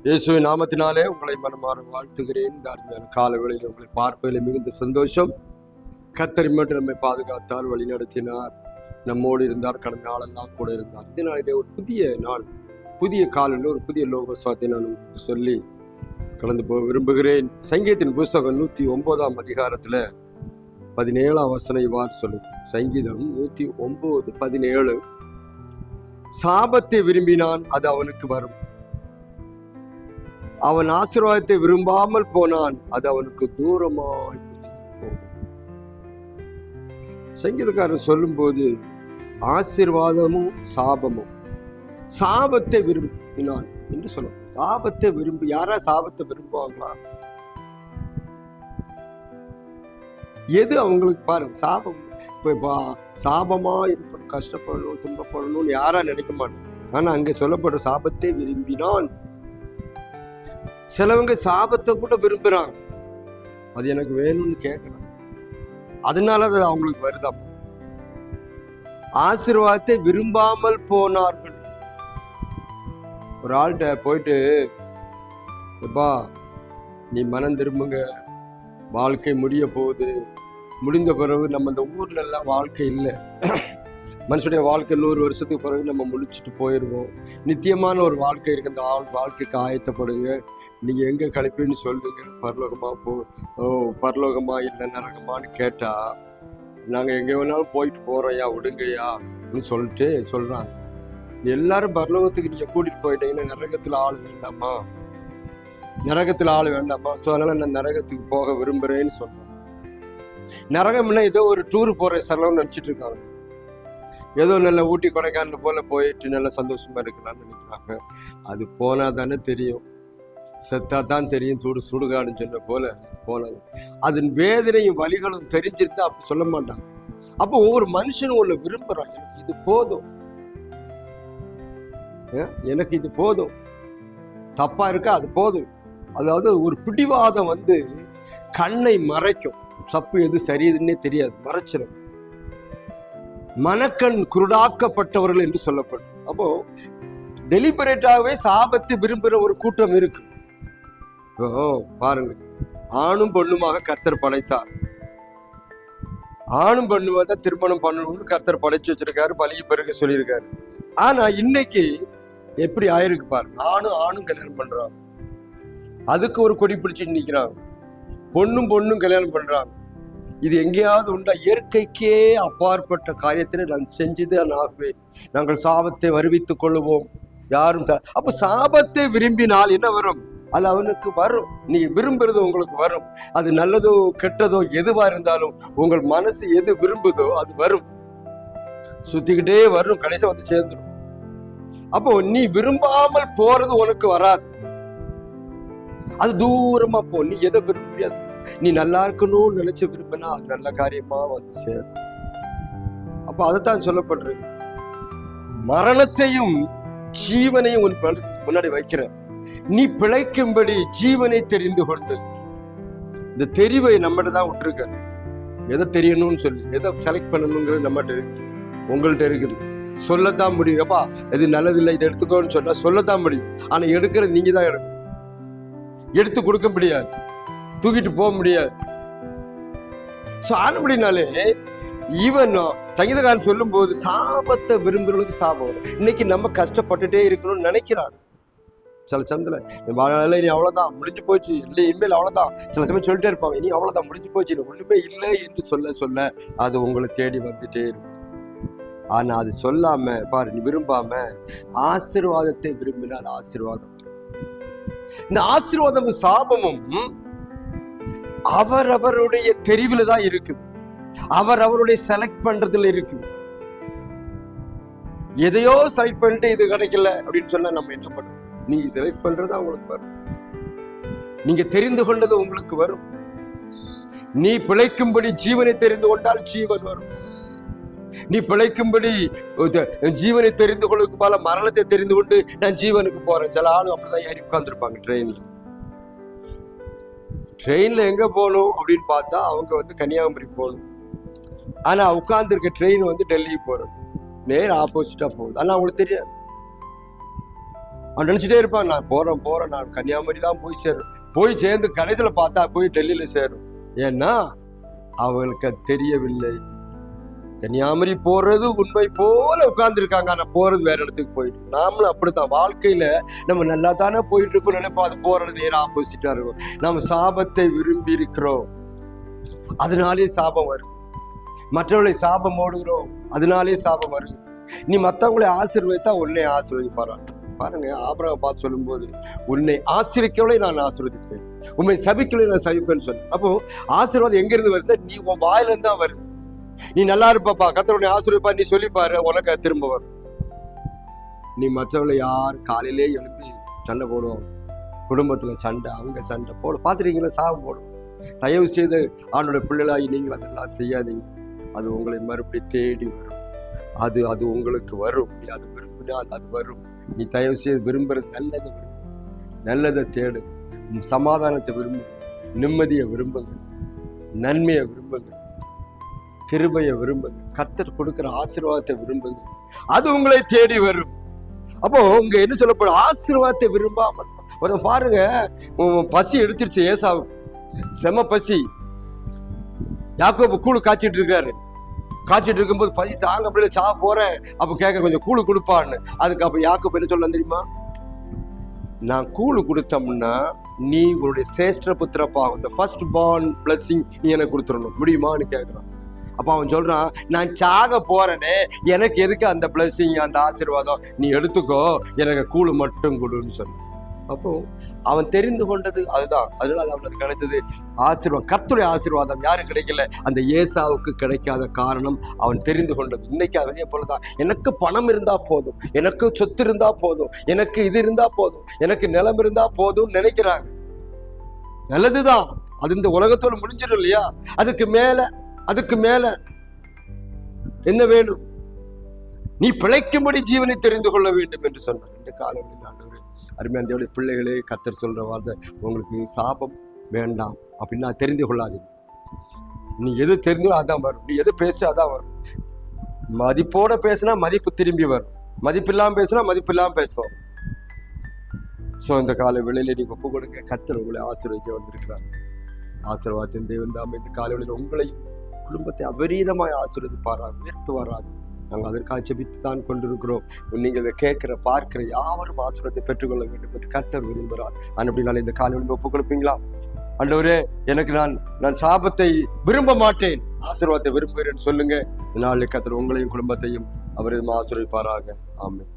இயேசுவின் நாமத்தினாலே உங்களை மனமாற வாழ்த்துகிறேன். இந்த அருமையான காலங்களில் உங்களை பார்ப்பதில் மிகுந்த சந்தோஷம். கர்த்தர் மட்டும் நம்மை பாதுகாத்தார், வழி நடத்தினார், நம்மோடு இருந்தார், கடந்த நாளெல்லாம் கூட இருந்தார். இதனாலே ஒரு புதிய நாள், புதிய காலையில் ஒரு புதிய லோகஸ்வாத்தை நான் உங்களுக்கு சொல்லி கடந்து போக விரும்புகிறேன். சங்கீதத்தின் புஸ்தகம் 109 அதிகாரத்தில் 17 வசனம் இவ்வாறு சொல்லுது. சங்கீதம் 109:17. சாபத்தை விரும்பினான், அது அவனுக்கு வரும். அவன் ஆசீர்வாதத்தை விரும்பாமல் போனான், அது அவனுக்கு தூரமாய் போகும். சங்கீதக்காரன் சொல்லும் போது ஆசீர்வாதமும் சாபமும், சாபத்தை விரும்பினான் என்று சொல்லும். சாபத்தை விரும்பி யாரா சாபத்தை விரும்புவாங்களா? எது அவங்களுக்கு பாருங்க, சாபம் சாபமா இருக்கணும், கஷ்டப்படணும், துன்பப்படணும்னு யாரா நினைக்க மாட்டோம். ஆனா அங்க சொல்லப்படுற சாபத்தை விரும்பினான். சிலவங்க சாபத்தை கூட விரும்புறாங்க, அது எனக்கு வேணும்னு கேட்கலாம், அதனால அது அவங்களுக்கு வருதாம். ஆசீர்வாதத்தை விரும்பாமல் போனார்கள். ஒரு ஆள்கிட்ட போயிட்டு, எப்பா நீ மனம் திரும்புங்க, வாழ்க்கை முடிய போகுது, முடிந்த பிறகு நம்ம இந்த ஊர்ல எல்லாம் வாழ்க்கை இல்லை, மனுஷனுடைய வாழ்க்கை 100 வருஷத்துக்கு பிறகு நம்ம முடிச்சுட்டு போயிடுவோம், நித்தியமான ஒரு வாழ்க்கை இருக்கு, அந்த வாழ்க்கைக்கு ஆயத்தப்படுங்க, நீங்க எங்க கழிப்புன்னு சொல்லுங்க, பரலோகமா இல்லை நரகமான்னு கேட்டா நாங்க எங்க வேணாலும் போயிட்டு போறோம்யா, விடுங்கய்யா அப்படின்னு சொல்லிட்டு சொல்றாங்க. எல்லாரும் பரலோகத்துக்கு நீங்க கூட்டிட்டு போயிட்டீங்கன்னா நரகத்துல ஆள் வேண்டாமா, நரகத்துல ஆள் வேண்டாமா? ஸோ அதனால நான் நரகத்துக்கு போக விரும்புறேன்னு சொல்றேன். நரகம்னா ஏதோ ஒரு டூர் போற செலவுன்னு நினைச்சிட்டு இருக்காங்க, ஏதோ நல்ல ஊட்டி கொடைக்கானல் போல போயிட்டு நல்ல சந்தோஷமா இருக்கலாம்னு நினைக்கிறாங்க. அது போனா தானே தெரியும், செத்தா தான் தெரியும், சுடுகாடுன்னு சொன்ன போல போனது. அதன் வேதனையும் வலிகளும் தெரிஞ்சிருந்தா அப்படி சொல்ல மாட்டாங்க. அப்போ ஒவ்வொரு மனுஷனும் உள்ள விரும்புறான், எனக்கு இது போதும், எனக்கு இது போதும், தப்பா இருக்கா அது போதும். அதாவது ஒரு பிடிவாதம் கண்ணை மறைக்கும், தப்பு எது சரியதுன்னே தெரியாது, மறைச்சிடும். மனக்கண் குருடாக்கப்பட்டவர்கள் என்று சொல்லப்படும். அப்போ டெலிபரேட்டாகவே சாபத்தை விரும்புகிற ஒரு கூட்டம் இருக்கு. பாருங்க, ஆணும் பெண்ணுமாக கர்த்தர் படைத்தார், ஆணும் பெண்ணுமாக திருமணம் பண்ணணும்னு கர்த்தர் படைச்சு வச்சிருக்காரு, பழகி பிறகு சொல்லியிருக்காரு. ஆனா இன்னைக்கு எப்படி ஆயிருக்கு பாருங்க, ஆணும் கல்யாணம் பண்றாங்க, அதுக்கு ஒரு கொடி பிடிச்சிட்டு நிக்கிறாங்க, பொண்ணும் கல்யாணம் பண்றாங்க. இது எங்கேயாவது உண்டா? இயற்கைக்கே அப்பாற்பட்ட காரியத்தினை நான் செஞ்சுதான் ஆகுவேன், நாங்கள் சாபத்தை வருவித்துக் கொள்ளுவோம் யாரும். அப்ப சாபத்தை விரும்பினால் என்ன வரும்? அது அவனுக்கு வரும். நீ விரும்புறது உங்களுக்கு வரும். அது நல்லதோ கெட்டதோ எதுவா இருந்தாலும் உங்கள் மனசு எது விரும்புதோ அது வரும், சுத்திக்கிட்டே வரும், கடைசி சேர்ந்துடும். அப்போ நீ விரும்பாமல் போறது உனக்கு வராது, அது தூரமா போ. நீ எதை விரும்பியாது, நீ நல்லா இருக்கணும்னு நினைச்சு விரும்பினா அது நல்ல காரியமா சேரும். அப்ப அதைத்தான் சொல்லப்படுறது, மரணத்தையும் ஜீவனையும் உன் முன்னாடி வைக்கிற, நீ பிழைக்கும்படி ஜீவனை தெரிந்து கொண்டு. இந்த தெரிவை நம்மகிட்ட தான் விட்டுருக்க, எதை தெரியணும்னு சொல்லி எதை செலக்ட் பண்ணணுங்கிறது நம்மகிட்ட இருக்கு, உங்கள்கிட்ட இருக்குது. சொல்லத்தான் முடியும், அப்பா இது நல்லதில்லை இதை எடுத்துக்கோன்னு சொன்னா சொல்லத்தான் முடியும். ஆனா எடுக்கிறது நீங்க தான் எடுக்கணும், எடுத்து கொடுக்க முடியாது, தூக்கிட்டு போக முடியாது. ஆனபடினாலே ஈவன் சங்கீதக்காரன் சொல்லும் போது சாபத்தை விரும்புறவங்களுக்கு சாபம் வரும். இன்னைக்கு நம்ம கஷ்டப்பட்டுட்டே இருக்கணும்னு நினைக்கிறாங்க. சில சமயத்துல வாழ இனி அவ்வளவுதான் முடிஞ்சு போச்சு, இல்லை இனிமேல் அவ்வளவுதான், சில சமயம் சொல்லிட்டே இருப்பாங்க, இனி அவ்வளவுதான் முடிஞ்சு போச்சு, ஒண்ணுமே இல்லை என்று சொல்ல அது உங்களை தேடி வந்துட்டே இருக்கும். ஆனா அது சொல்லாம பாரு, நீ விரும்பாம ஆசீர்வாதத்தை விரும்பினால் ஆசீர்வாதம். இந்த ஆசீர்வாதமும் சாபமும் அவரவருடைய தெரிவுல தான் இருக்குது, அவருடைய செலக்ட் பண்றதுல இருக்குது. எதையோ செலக்ட் பண்ணிட்டு இது கிடைக்கல அப்படின்னு சொன்னா நம்ம என்ன பண்றோம்? நீங்க செலக்ட் பண்றது உங்களுக்கு வரும், நீங்க தெரிந்து கொண்டது உங்களுக்கு வரும். நீ பிழைக்கும்படி ஜீவனை தெரிந்து கொண்டால் ஜீவன் வரும். நீ பிழைக்கும்படி ஜீவனை தெரிந்து கொள்ளுக்கு பல மரணத்தை தெரிந்து கொண்டு நான் ஜீவனுக்கு போறேன். சில ஆளும் அப்படிதான் ஏறி உட்கார்ந்துருப்பாங்க ட்ரெயின்ல எங்க போகணும் அப்படின்னு பார்த்தா அவங்க கன்னியாகுமரி போகணும், ஆனா உட்கார்ந்து இருக்க ட்ரெயின் டெல்லிக்கு போறது, நேர் ஆப்போசிட்டா போகுது. ஆனா அவங்களுக்கு தெரியாது, அவன் நினைச்சிட்டே இருப்பான், நான் போறேன், நான் கன்னியாகுமரி தான் போய் சேரும். போய் சேர்ந்து கடைசியில பார்த்தா போய் டெல்லியில சேரும். ஏன்னா அவங்களுக்கு தெரியவில்லை. கன்னியாகுமரி போறது உண்மை போல உட்கார்ந்து இருக்காங்க, ஆனா போறது வேற இடத்துக்கு போயிட்டு. நாமளும் அப்படித்தான் வாழ்க்கையில நம்ம நல்லா தானே போயிட்டு இருக்கோம் நினைப்போம், அது போறது நேர ஆப்போசிட்டா இருக்கும். நம்ம சாபத்தை விரும்பி இருக்கிறோம், அதனாலே சாபம் வருது. மற்றவர்களை சாபம் ஓடுகிறோம், அதனாலே சாபம் வருது. நீ மற்றவங்களை ஆசீர்வதித்தா உன்னை ஆசீர்வதிப்பாரான். பாருங்க, ஆபிரகாம் பார்த்து சொல்லும் போது, உன்னை ஆசீர்வதிக்கவளை நான் ஆசீர்வதிப்பேன், உண்மை சபிக்கவளை நான் சபிப்பேன்னு சொன்னேன். அப்போ ஆசீர்வாதம் எங்க இருந்து வருது? நீ உன் வாயில இருந்து தான் வருது. நீ நல்லா இருப்பாப்பா, கர்த்தர் உன்னை ஆசீர்வதிப்பா, நீ சொல்லிப்பாரு, உனக்கு திரும்ப வரும். நீ மற்றவர்களை யார் காலையிலே எழுப்பி சண்டை போடுவோம், குடும்பத்துல சண்டை, அவங்க சண்டை போட பார்த்துருக்கீங்களா? சாபம் போடும். தயவு செய்து ஆண்டோட பிள்ளைகளாகி நீங்கள் அதெல்லாம் செய்யாதீங்க. அது உங்களை மறுபடியும் தேடி வரும். அது உங்களுக்கு வரும். நீ அது விரும்பினால் அது வரும். நீ தயவு செய்து விரும்புறது நல்லதை விரும்பு, நல்லதை தேடு, சமாதானத்தை விரும்புங்க, நிம்மதியை விரும்புங்க, நன்மையை விரும்புங்க, கிருபையை விரும்புங்க, கர்த்தர் கொடுக்கிற ஆசீர்வாதத்தை விரும்புங்க. அது உங்களை தேடி வரும். அப்போ உங்க என்ன சொல்லப்படும்? ஆசீர்வாதத்தை விரும்பாமல் ஒரு பாருங்க, பசி எடுத்துருச்சு ஏசாவுக்கு, செம பசி. யாக்கோபு கூழு காய்ச்சிட்டு இருக்காரு. காய்ச்சிட்டு இருக்கும்போது பசி தாங்க அப்படியே போறேன். அப்ப கேட்க கொஞ்சம் கூழு கொடுப்பான்னு. அதுக்கு அப்ப யாக்கோபு என்ன சொல்ல தெரியுமா? நான் கூழு கொடுத்தோம்னா நீ உன்னுடைய சேஷ்ட புத்திரப்பா, இந்த ஃபர்ஸ்ட் பார்ன் பிளஸிங் நீ எனக்கு கொடுத்துடணும், முடியுமான்னு கேட்கிறான். அப்ப அவன் சொல்றான், நான் சாக போறேனே, எனக்கு எதுக்கு அந்த பிளஸிங், அந்த ஆசீர்வாதம்? நீ எடுத்துக்கோ, எனக்கு கூழு மட்டும் கொடுன்னு சொன்ன. அப்போ அவன் தெரிந்து கொண்டது அதுதான். அதனால அவனுக்கு கிடைத்தது ஆசீர்வாதம். கர்த்தருடைய ஆசீர்வாதம் யாரும் கிடைக்கல, அந்த ஏசாவுக்கு கிடைக்காத காரணம் அவன் தெரிந்து கொண்டது. இன்னைக்கு அதே போலதான், எனக்கு பணம் இருந்தா போதும், எனக்கு சொத்து இருந்தா போதும், எனக்கு இது இருந்தா போதும், எனக்கு நிலம் இருந்தா போதும் நினைக்கிறாங்க. நல்லதுதான், அது இந்த உலகத்தோடு முடிஞ்சிடும் இல்லையா? அதுக்கு மேல என்ன வேணும்? நீ பிழைக்கும்படி ஜீவனை தெரிந்து கொள்ள வேண்டும் என்று சொன்னார். இந்த காலங்களில் ஆண்டவரே, அருமையான பிள்ளைகளே, கர்த்தர் சொல்ற வார்த்தை, உங்களுக்கு சாபம் வேண்டாம் அப்படின்னா தெரிந்து கொள்ளாதீங்க. நீ எது தெரிஞ்சோ அதான் வரும், நீ எது பேச அதான் வரும். மதிப்போட பேசினா மதிப்பு திரும்பி வரும், மதிப்பில்லாம பேசினா மதிப்பில்லாம பேசும். ஸோ இந்த கால வேளையில நீங்க ஒப்பு கொடுங்க. கர்த்தர் உங்களை ஆசீர்வதிக்க வந்திருக்கிறார். ஆசீர்வாதத்தின் தேவன் தாமே இந்த கால வேளையில உங்களையும் குடும்பத்தை அபரீதமாய் ஆசீர்வதிப்பாராக, உயர்த்துவாராக. நாங்கள் அதற்காக ஜெபித்து தான் கொண்டிருக்கிறோம். நீங்கள் இதை கேட்கிற பார்க்கிற யாவரும் ஆசீர்வாதத்தை பெற்றுக்கொள்ள வேண்டும் என்று கர்த்தர் விரும்புகிறார். அப்படினால இந்த காலையில் ஒப்புக் கொடுப்பீங்களா? ஆண்டவரே, எனக்கு நான் சாபத்தை விரும்ப மாட்டேன், ஆசீர்வாதத்தை விரும்புகிறேன் சொல்லுங்க. நாளை கர்த்தர் உங்களையும் குடும்பத்தையும் அவரையும் ஆசீர்வதிப்பாராக. ஆமென்.